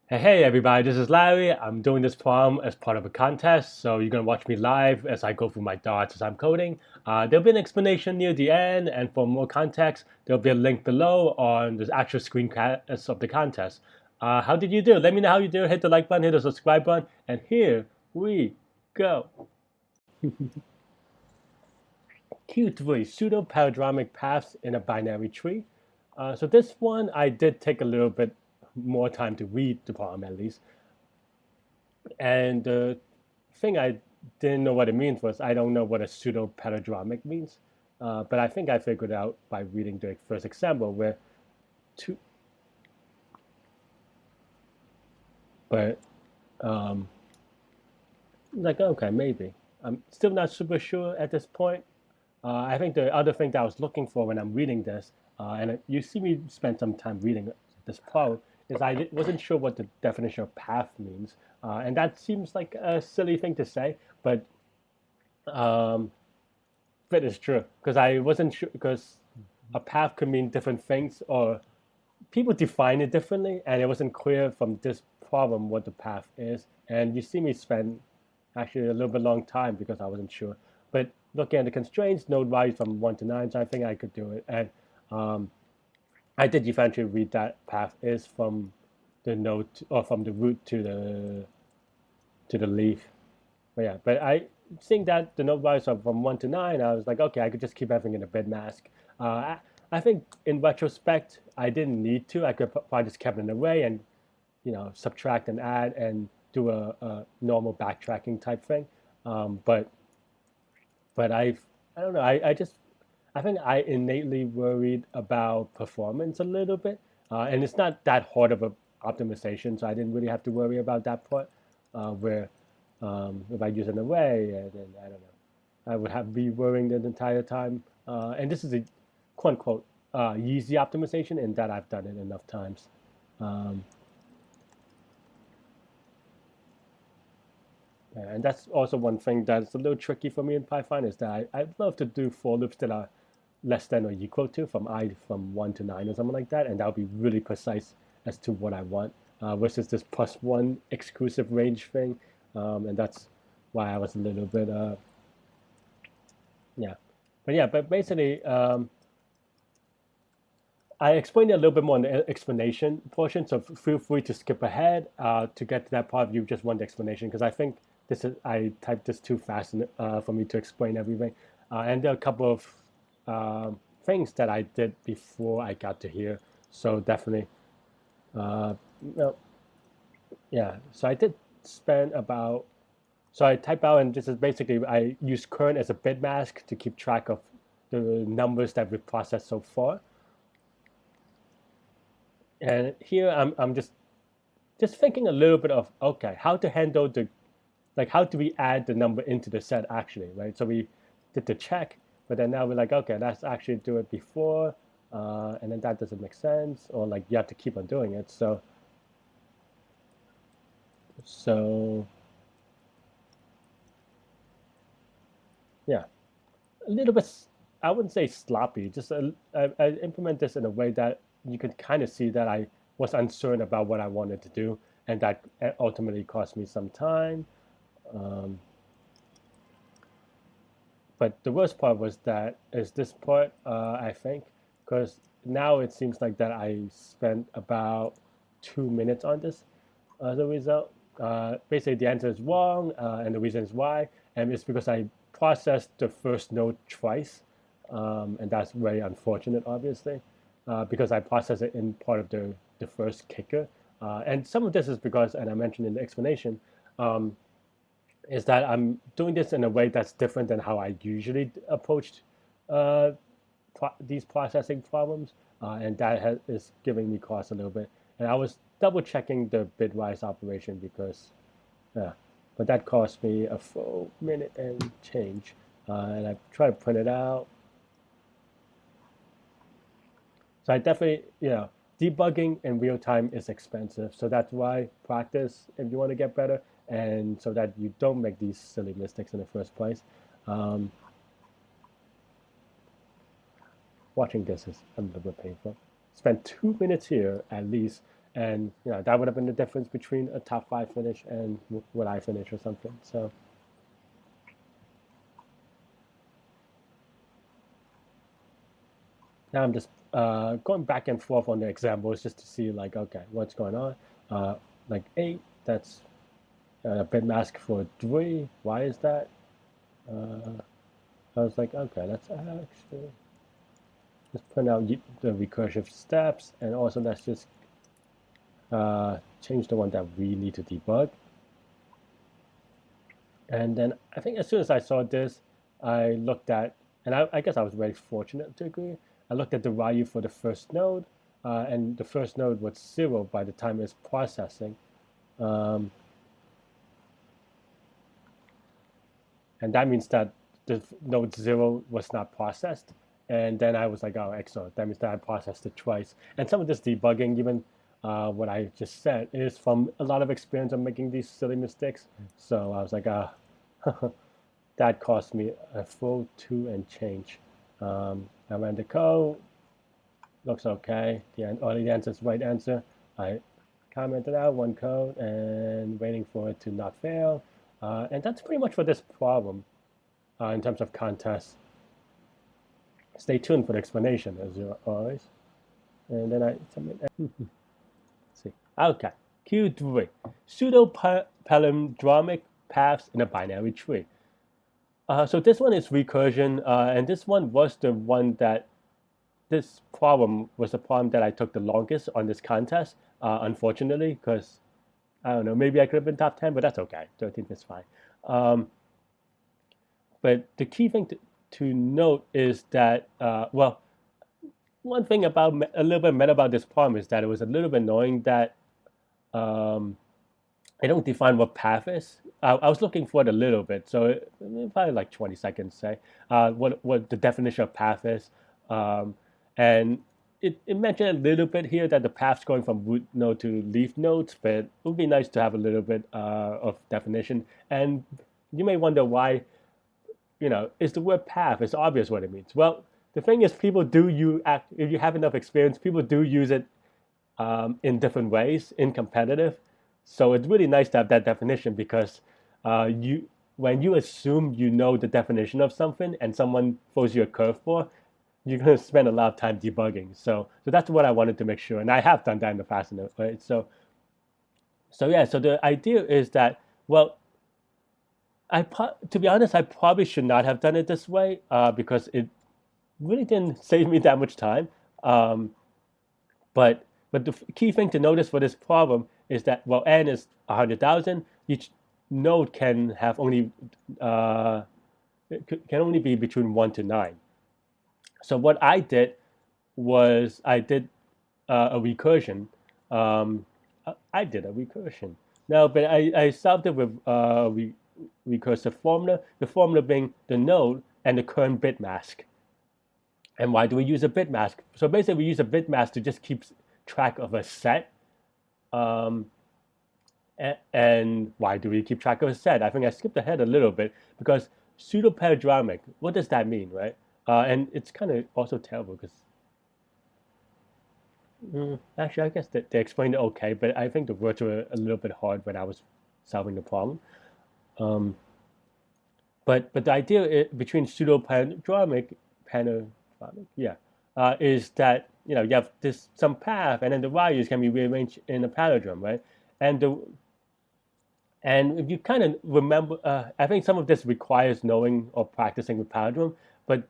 Hey everybody, this is Larry. I'm doing this problem as part of a contest, so you're gonna watch me live as I go through my dots as I'm coding. There'll be an explanation near the end, and for more context, there'll be a link below on the actual screencast of the contest. How did you do? Let me know how you do. Hit the like button, hit the subscribe button, and here we go. Q3, pseudo-palindromic paths in a binary tree. So this one, I did take a little bit more time to read the problem at least. And the thing I didn't know what it means was I don't know what a pseudo-palindromic means. But I think I figured out by reading the first example where two, but um, like, okay, maybe. I'm still not super sure at this point. I think the other thing that I was looking for when I'm reading this, and you see me spend some time reading this quote, is wasn't sure what the definition of path means. And that seems like a silly thing to say, but um, that is true because I wasn't sure because a path could mean different things or people define it differently, and it wasn't clear from this problem what the path is. And you see me spend actually a little bit long time because I wasn't sure. But looking at the constraints, node values from 1 to 9, so I think I could do it. And um, I did eventually read that path is from the node or from the root to the leaf. But yeah, but I seeing that the node values are from 1 to 9, I was like, okay, I could just keep everything in a bit mask. I think in retrospect, I didn't need to. I could probably just kept it away and subtract and add and do a normal backtracking type thing. But I don't know. I think I innately worried about performance a little bit, and it's not that hard of a optimization, so I didn't really have to worry about that part. Where if I use an array, then I don't know, I would have be worrying the entire time. And this is a quote unquote easy optimization in that I've done it enough times. Um, and that's also one thing that's a little tricky for me in Python is that I love to do for loops that are less than or equal to from 1 to 9 or something like that, and that'll be really precise as to what I want versus this +1 exclusive range thing, and that's why I was a little bit yeah, but basically I explained it a little bit more in the explanation portion, so feel free to skip ahead to get to that part if you just want the explanation, because I think I typed this too fast for me to explain everything. And there are a couple of things that I did before I got to here, so definitely, uh, no, yeah. So I did spend about, so I type out, and this is basically, I use current as a bit mask to keep track of the numbers that we've processed so far. And here I'm just thinking a little bit of, okay, how to handle like how do we add the number into the set actually, right? So we did the check, but then now we're like, okay, let's actually do it before, and then that doesn't make sense, or like you have to keep on doing it. So yeah, a little bit. I wouldn't say sloppy. I implement this in a way that you could kind of see that I was uncertain about what I wanted to do, and that ultimately cost me some time. Um, but the worst part was that is this part, I think, because now it seems like that I spent about 2 minutes on this as a result. Basically, the answer is wrong, and the reason is why, and it's because I processed the first node twice, and that's very unfortunate, obviously, because I processed it in part of the first kicker, and some of this is because, and I mentioned in the explanation, um, is that I'm doing this in a way that's different than how I usually approached uh, these processing problems, and is giving me cost a little bit. And I was double checking the bitwise operation because, yeah, but that cost me a full minute and change. And I try to print it out. So I definitely, debugging in real time is expensive. So that's why practice if you want to get better, and so that you don't make these silly mistakes in the first place. Um, Watching this is a little bit painful. Spent 2 minutes here at least, and that would have been the difference between a top 5 finish and what I finish or something. So now I'm just going back and forth on the examples just to see like, okay, what's going on. Like 8, that's a bit mask for 3. Why is that? I was like, okay, let's actually just print out the recursive steps, and also let's just change the one that we need to debug. And then I think as soon as I saw this, I looked at, and I guess I was very fortunate to agree. I looked at the value for the first node, and the first node was 0 by the time it's processing. And that means that the node 0 was not processed. And then I was like, oh, excellent. That means that I processed it twice. And some of this debugging, even what I just said, is from a lot of experience of making these silly mistakes. So I was like, that cost me a full 2 and change. I ran the code, looks okay. The answer is right answer. I commented out one code and waiting for it to not fail. And that's pretty much for this problem in terms of contests. Stay tuned for the explanation, as always. And then I submit. See. Okay. Q3. Pseudo-Palindromic paths in a binary tree. So this one is recursion, and this one was the one that this problem was the problem that I took the longest on this contest, unfortunately, because I don't know, maybe I could have been top 10, but that's okay. 13th is fine. But the key thing to note is that, well, one thing about a little bit meta about this problem is that it was a little bit annoying that I don't define what path is. I was looking for it a little bit, so probably like 20 seconds, say, what the definition of path is. And it mentioned a little bit here that the path's going from root node to leaf nodes, but it would be nice to have a little bit of definition. And you may wonder why, is the word path, it's obvious what it means. Well, the thing is, people do if you have enough experience, people do use it in different ways in competitive. So it's really nice to have that definition because when you assume you know the definition of something and someone throws you a curveball, you're going to spend a lot of time debugging. So that's what I wanted to make sure, and I have done that in the past, right? So yeah. So the idea is that, well, to be honest, I probably should not have done it this way because it really didn't save me that much time. But the key thing to notice for this problem is that, well, n is 100,000. Each node can have only be between 1 to 9. So what I did was I did a recursion. I did a recursion. Now, but I solved it with recursive formula. The formula being the node and the current bit mask. And why do we use a bit mask? So basically, we use a bit mask to just keep track of a set. And why do we keep track of a set? I think I skipped ahead a little bit because pseudo-palindromic, what does that mean, right? And it's kind of also terrible because actually, I guess they explained it okay, but I think the words were a little bit hard when I was solving the problem. But the idea between pseudo-palindromic, is that you have some path, and then the values can be rearranged in a palindrome, right? And if you kind of remember, I think some of this requires knowing or practicing with palindrome, but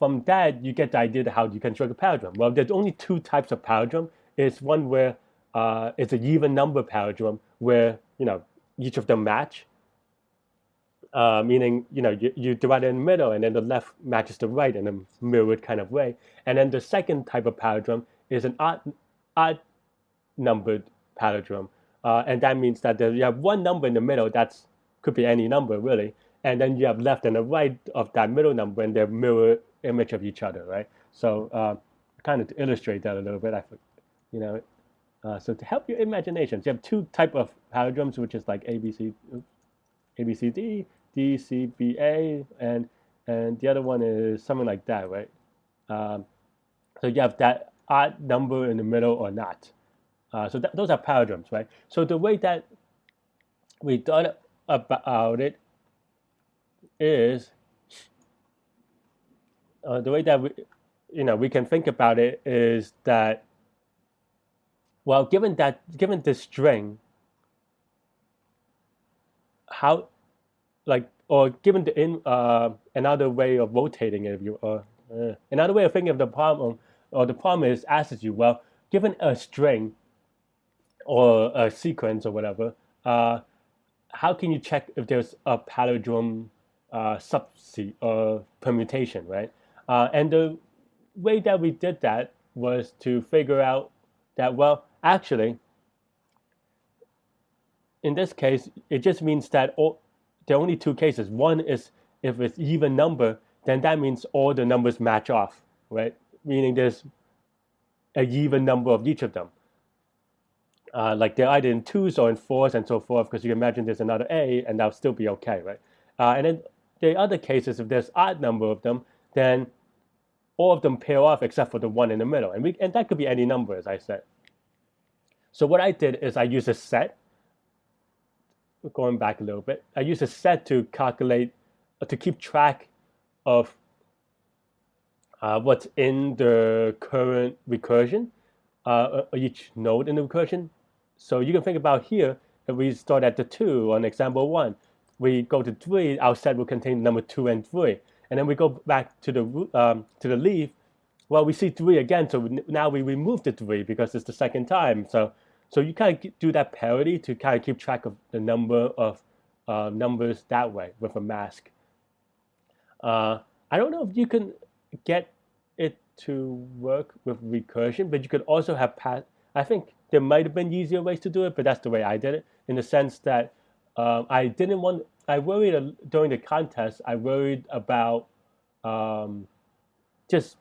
from that you get the idea of how you construct a palindrome. Well, there's only 2 types of palindrome. It's one where it's an even number palindrome where each of them match. Meaning, you divide it in the middle, and then the left matches the right in a mirrored kind of way. And then the second type of palindrome is an odd numbered palindrome, and that means that you have one number in the middle that could be any number really, and then you have left and the right of that middle number, and they're mirror image of each other, right? So, kind of to illustrate that a little bit, so to help your imaginations, you have 2 type of palindromes, which is like ABCD, DCBA, and the other one is something like that, right? So you have that odd number in the middle or not. So those are palindromes, right? So the way that we thought about it is the way that we can think about it is that, well, given this string, how, like, or given the another way of rotating it, if you another way of thinking of the problem, or the problem is asks you, well, given a string or a sequence or whatever, how can you check if there's a palindrome subset or permutation, right? And the way that we did that was to figure out that, well, actually, in this case, it just means that there are only two cases. One is if it's even number, then that means all the numbers match off, right? Meaning there's a even number of each of them. Like they're either in twos or in fours and so forth, because you can imagine there's another A and that'll still be okay, right? And then the other cases, if there's odd number of them, then all of them pair off except for the one in the middle. And that could be any number, as I said. So what I did is I used a set. Going back a little bit, I use a set to calculate, to keep track of what's in the current recursion, each node in the recursion. So you can think about here, if we start at the 2 on example 1, we go to 3, our set will contain number 2 and 3. And then we go back to the leaf. Well, we see 3 again, so now we remove the 3 because it's the second time. So you kind of do that parity to kind of keep track of the number of numbers that way with a mask. I don't know if you can get it to work with recursion, but you could also have I think there might have been easier ways to do it, but that's the way I did it, in the sense that I worried during the contest, I worried about just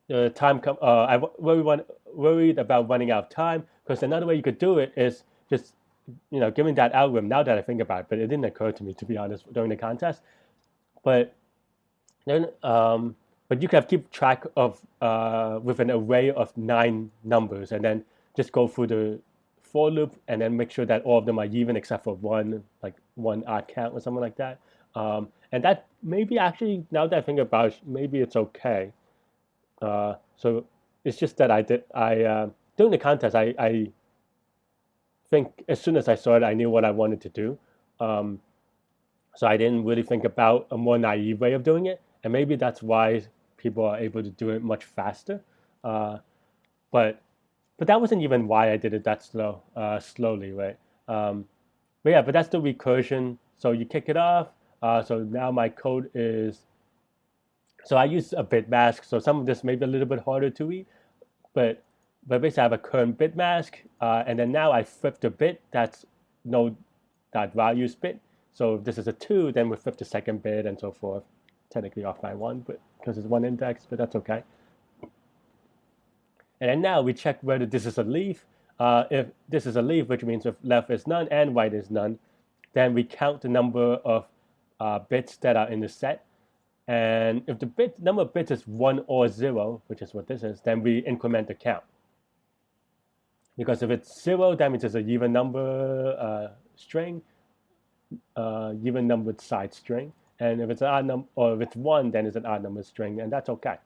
the time. I worried about running out of time, because another way you could do it is just, giving that algorithm, now that I think about it, but it didn't occur to me, to be honest, during the contest. But then, but you can keep track of with an array of 9 numbers, and then just go through the for loop, and then make sure that all of them are even except for one, like one odd count or something like that. And that maybe actually, now that I think about it, maybe it's okay. So it's just that during the contest, I think as soon as I saw it, I knew what I wanted to do. So I didn't really think about a more naive way of doing it, and maybe that's why people are able to do it much faster. But that wasn't even why I did it that slowly, right? But yeah, but that's the recursion. So you kick it off. So now my code is. So I use a bit mask. So some of this may be a little bit harder to read, but basically I have a current bit mask, and then now I flip the bit that's no that values bit. So if this is a 2, then we flip the second bit and so forth. Technically off by 1, but because it's 1 index, but that's okay. And then now we check whether this is a leaf. If this is a leaf, which means if left is none and right is none, then we count the number of bits that are in the set. And if the number of bits is 1 or 0, which is what this is, then we increment the count. Because if it's 0, that means it's a even number string, even numbered side string. And if it's an odd number, or if it's 1, then it's an odd number string, and that's okay.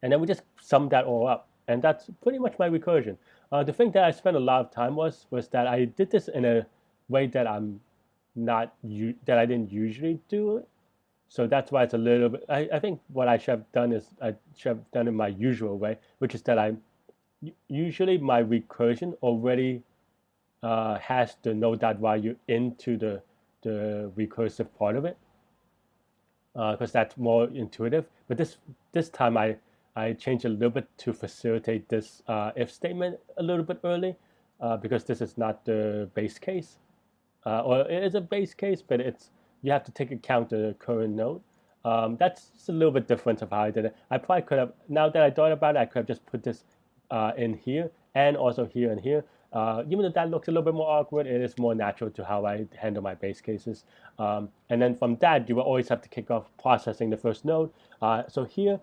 And then we just sum that all up. And that's pretty much my recursion. The thing that I spent a lot of time was that I did this in a way that that I didn't usually do it. So that's why it's a little bit. I think what I should have done is I should have done it my usual way, which is that usually my recursion already has the no dot value into the recursive part of it, because that's more intuitive. But this time I changed a little bit to facilitate this if statement a little bit early, because this is not the base case, or it is a base case, but you have to take account the current node. That's just a little bit different of how I did it. I probably could have, now that I thought about it, I could have just put this in here and also here and here. Even though that looks a little bit more awkward, it is more natural to how I handle my base cases. And then from that, you will always have to kick off processing the first node. So here,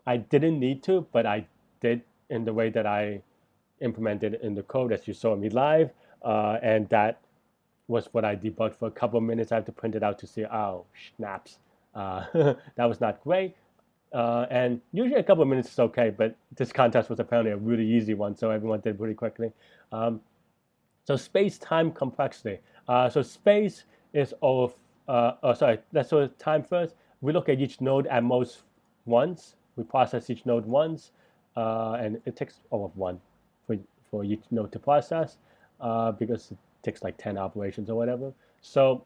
I didn't need to, but I did in the way that I implemented in the code as you saw me live, and that was what I debugged for a couple of minutes. I have to print it out to see, oh, snaps. That was not great. And usually a couple of minutes is okay, but this contest was apparently a really easy one, so everyone did really quickly. Um, so space-time complexity. So space is all of, sorry, let's sort of time first. We look at each node at most once. We process each node once, and it takes all of one for, for each node to process because it takes like 10 operations or whatever. So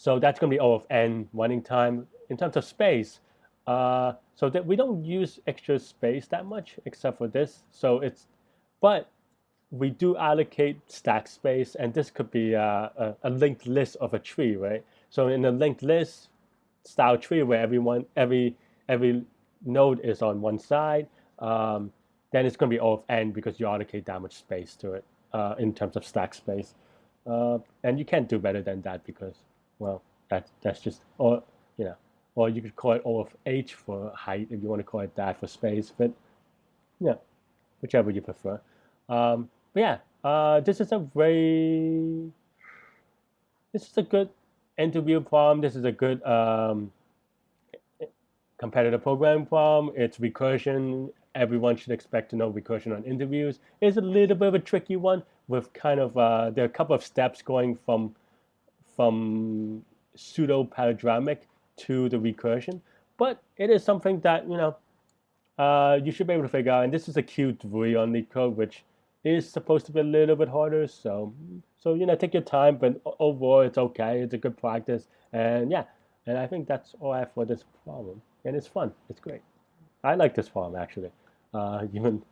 that's going to be O of n running time. In terms of space, so that we don't use extra space that much except for this. So it's, but we do allocate stack space, and this could be a linked list of a tree, right? So in a linked list style tree where every node is on one side, then it's going to be O of n because you allocate that much space to it in terms of stack space. And you can't do better than that because, well, that's just, or you know, or you could call it O of h for height if you want to call it that for space, but yeah, whichever you prefer. But yeah, this is a good interview problem. This is a good competitive programming problem. It's recursion. Everyone should expect to know recursion on interviews. It's a little bit of a tricky one with kind of there are a couple of steps going from pseudo-palindromic to the recursion, but it is something that you should be able to figure out. And this is a Q3 on Leetcode, which is supposed to be a little bit harder. So take your time, but overall it's okay. It's a good practice, and yeah, and I think that's all I have for this problem. And it's fun. It's great. I like this problem actually. Even